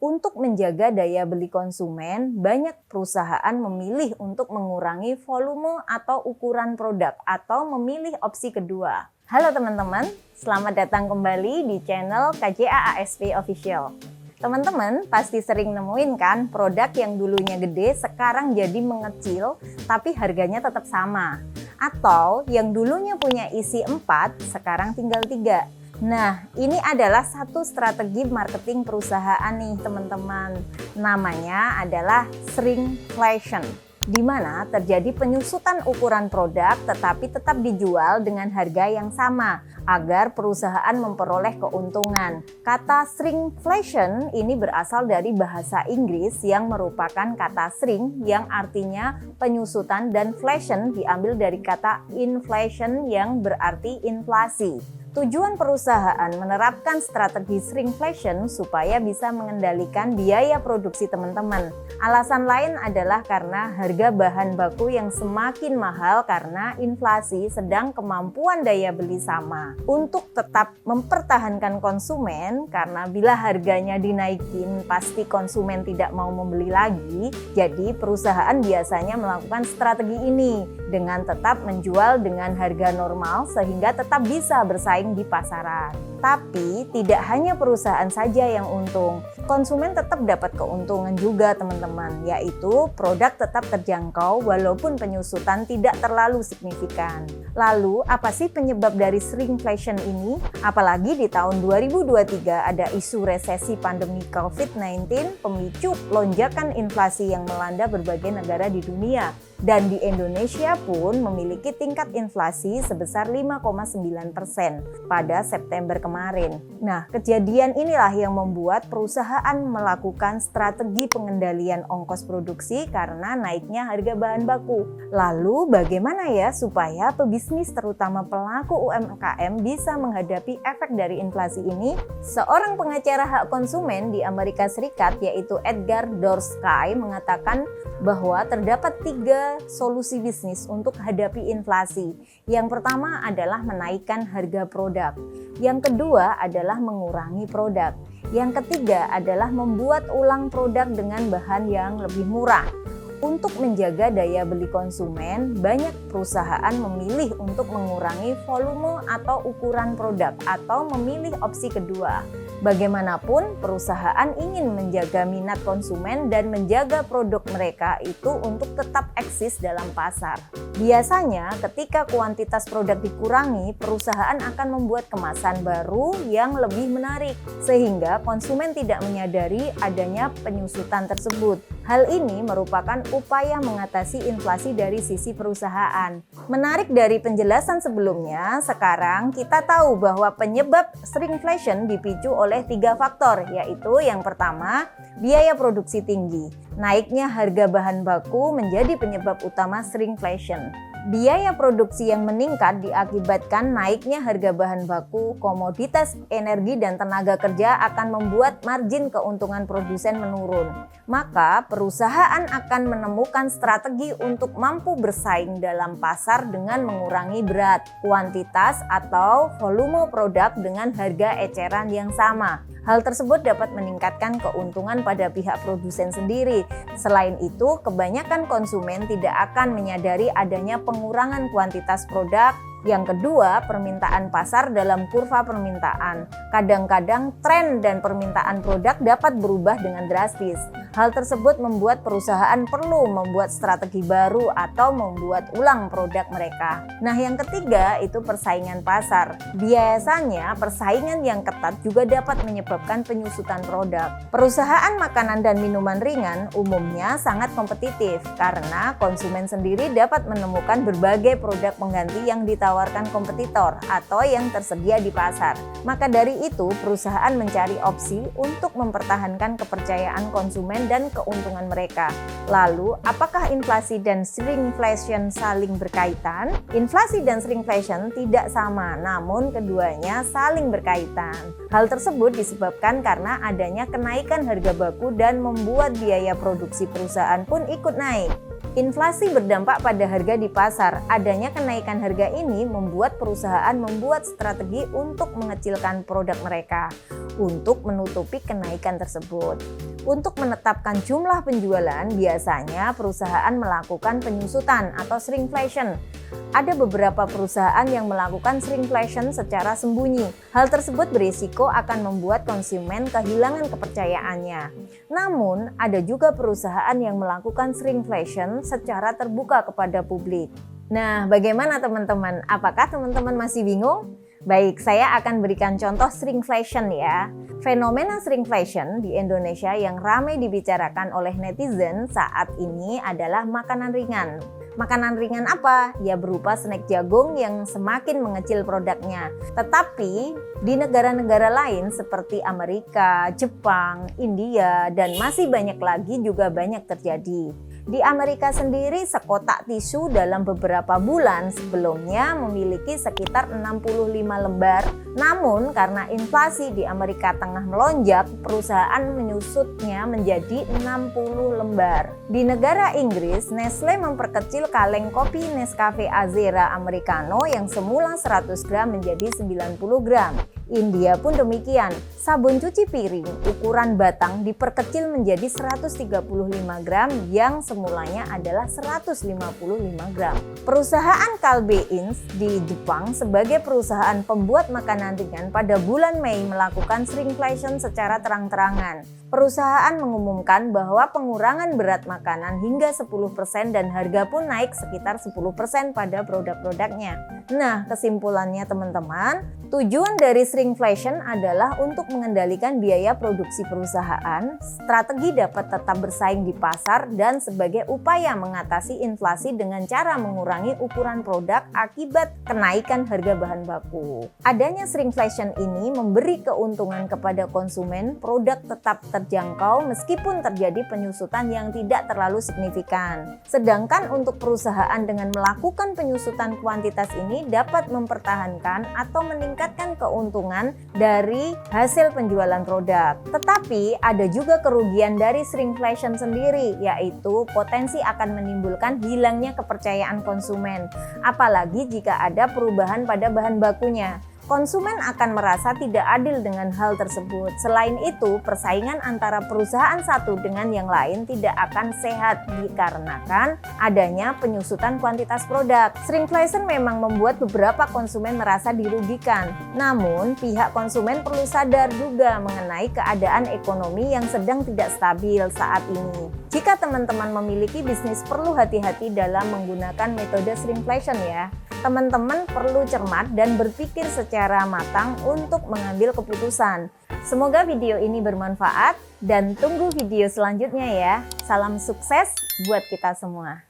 Untuk menjaga daya beli konsumen, banyak perusahaan memilih untuk mengurangi volume atau ukuran produk atau memilih opsi kedua. Halo teman-teman, selamat datang kembali di channel KJA ASP Official. Teman-teman pasti sering nemuin kan produk yang dulunya gede sekarang jadi mengecil tapi harganya tetap sama. Atau yang dulunya punya isi 4 sekarang tinggal 3. Nah, ini adalah satu strategi marketing perusahaan nih teman-teman. Namanya adalah shrinkflation, di mana terjadi penyusutan ukuran produk tetapi tetap dijual dengan harga yang sama agar perusahaan memperoleh keuntungan. Kata shrinkflation ini berasal dari bahasa Inggris yang merupakan kata shrink yang artinya penyusutan dan flation diambil dari kata inflation yang berarti inflasi. Tujuan perusahaan menerapkan strategi shrinkflation supaya bisa mengendalikan biaya produksi teman-teman. Alasan lain adalah karena harga bahan baku yang semakin mahal karena inflasi sedang kemampuan daya beli sama. Untuk tetap mempertahankan konsumen, karena bila harganya dinaikin pasti konsumen tidak mau membeli lagi, jadi perusahaan biasanya melakukan strategi ini dengan tetap menjual dengan harga normal sehingga tetap bisa bersaing di pasaran. Tapi tidak hanya perusahaan saja yang untung, konsumen tetap dapat keuntungan juga teman-teman, yaitu produk tetap terjangkau walaupun penyusutan tidak terlalu signifikan. Lalu apa sih penyebab dari shrinkflation ini? Apalagi di tahun 2023 ada isu resesi pandemi COVID-19 pemicu lonjakan inflasi yang melanda berbagai negara di dunia. Dan di Indonesia pun memiliki tingkat inflasi sebesar 5,9% pada September kemarin. Nah, kejadian inilah yang membuat perusahaan melakukan strategi pengendalian ongkos produksi karena naiknya harga bahan baku. Lalu bagaimana ya supaya pebisnis terutama pelaku UMKM bisa menghadapi efek dari inflasi ini? Seorang pengacara hak konsumen di Amerika Serikat yaitu Edgar Dorsky mengatakan bahwa terdapat 3 solusi bisnis untuk hadapi inflasi. Yang pertama adalah menaikkan harga produk. Yang kedua adalah mengurangi produk. Yang ketiga adalah membuat ulang produk dengan bahan yang lebih murah. Untuk menjaga daya beli konsumen, banyak perusahaan memilih untuk mengurangi volume atau ukuran produk atau memilih opsi kedua. Bagaimanapun, perusahaan ingin menjaga minat konsumen dan menjaga produk mereka itu untuk tetap eksis dalam pasar. Biasanya, ketika kuantitas produk dikurangi, perusahaan akan membuat kemasan baru yang lebih menarik, sehingga konsumen tidak menyadari adanya penyusutan tersebut. Hal ini merupakan upaya mengatasi inflasi dari sisi perusahaan. Menarik dari penjelasan sebelumnya, sekarang kita tahu bahwa penyebab shrinkflation dipicu oleh 3 faktor, yaitu yang pertama, biaya produksi tinggi. Naiknya harga bahan baku menjadi penyebab utama shrinkflation. Biaya produksi yang meningkat diakibatkan naiknya harga bahan baku, komoditas, energi, dan tenaga kerja akan membuat margin keuntungan produsen menurun. Maka perusahaan akan menemukan strategi untuk mampu bersaing dalam pasar dengan mengurangi berat, kuantitas, atau volume produk dengan harga eceran yang sama. Hal tersebut dapat meningkatkan keuntungan pada pihak produsen sendiri. Selain itu, kebanyakan konsumen tidak akan menyadari adanya pengurangan kuantitas produk. Yang kedua, permintaan pasar dalam kurva permintaan. Kadang-kadang tren dan permintaan produk dapat berubah dengan drastis. Hal tersebut membuat perusahaan perlu membuat strategi baru atau membuat ulang produk mereka. Nah, yang ketiga itu persaingan pasar. Biasanya persaingan yang ketat juga dapat menyebabkan penyusutan produk. Perusahaan makanan dan minuman ringan umumnya sangat kompetitif karena konsumen sendiri dapat menemukan berbagai produk pengganti yang ditawarkan kompetitor atau yang tersedia di pasar. Maka dari itu, perusahaan mencari opsi untuk mempertahankan kepercayaan konsumen dan keuntungan mereka. Lalu, apakah inflasi dan shrinkflation saling berkaitan? Inflasi dan shrinkflation tidak sama, namun keduanya saling berkaitan. Hal tersebut disebabkan karena adanya kenaikan harga baku dan membuat biaya produksi perusahaan pun ikut naik. Inflasi berdampak pada harga di pasar. Adanya kenaikan harga ini membuat perusahaan membuat strategi untuk mengecilkan produk mereka untuk menutupi kenaikan tersebut. Untuk menetapkan jumlah penjualan, biasanya perusahaan melakukan penyusutan atau shrinkflation. Ada beberapa perusahaan yang melakukan shrinkflation secara sembunyi. Hal tersebut berisiko akan membuat konsumen kehilangan kepercayaannya. Namun, ada juga perusahaan yang melakukan shrinkflation secara terbuka kepada publik. Nah, bagaimana teman-teman? Apakah teman-teman masih bingung? Baik, saya akan berikan contoh shrinkflation ya. Fenomena shrinkflation di Indonesia yang ramai dibicarakan oleh netizen saat ini adalah makanan ringan. Makanan ringan apa? Ya berupa snack jagung yang semakin mengecil produknya. Tetapi di negara-negara lain seperti Amerika, Jepang, India, dan masih banyak lagi juga banyak terjadi. Di Amerika sendiri sekotak tisu dalam beberapa bulan sebelumnya memiliki sekitar 65 lembar. Namun karena inflasi di Amerika tengah melonjak, perusahaan menyusutnya menjadi 60 lembar. Di negara Inggris, Nestle memperkecil kaleng kopi Nescafe Azera Americano yang semula 100 gram menjadi 90 gram. India pun demikian. Sabun cuci piring ukuran batang diperkecil menjadi 135 gram yang semulanya adalah 155 gram. Perusahaan Calbee Inc. di Jepang sebagai perusahaan pembuat makanan ringan pada bulan Mei melakukan shrinkflation secara terang-terangan. Perusahaan mengumumkan bahwa pengurangan berat makanan hingga 10% dan harga pun naik sekitar 10% pada produk-produknya. Nah, kesimpulannya teman-teman, tujuan dari shrinkflation adalah untuk mengendalikan biaya produksi perusahaan, strategi dapat tetap bersaing di pasar, dan sebagai upaya mengatasi inflasi dengan cara mengurangi ukuran produk akibat kenaikan harga bahan baku. Adanya shrinkflation ini memberi keuntungan kepada konsumen, produk tetap terjangkau meskipun terjadi penyusutan yang tidak terlalu signifikan. Sedangkan untuk perusahaan dengan melakukan penyusutan kuantitas ini dapat mempertahankan atau meningkatkan keuntungan dari hasil penjualan produk. Tetapi ada juga kerugian dari shrinkflation sendiri, yaitu potensi akan menimbulkan hilangnya kepercayaan konsumen, apalagi jika ada perubahan pada bahan bakunya. Konsumen akan merasa tidak adil dengan hal tersebut. Selain itu, persaingan antara perusahaan satu dengan yang lain tidak akan sehat dikarenakan adanya penyusutan kuantitas produk. Shrinkflation memang membuat beberapa konsumen merasa dirugikan. Namun, pihak konsumen perlu sadar juga mengenai keadaan ekonomi yang sedang tidak stabil saat ini. Jika teman-teman memiliki bisnis, perlu hati-hati dalam menggunakan metode shrinkflation ya. Teman-teman perlu cermat dan berpikir secara matang untuk mengambil keputusan. Semoga video ini bermanfaat dan tunggu video selanjutnya ya. Salam sukses buat kita semua.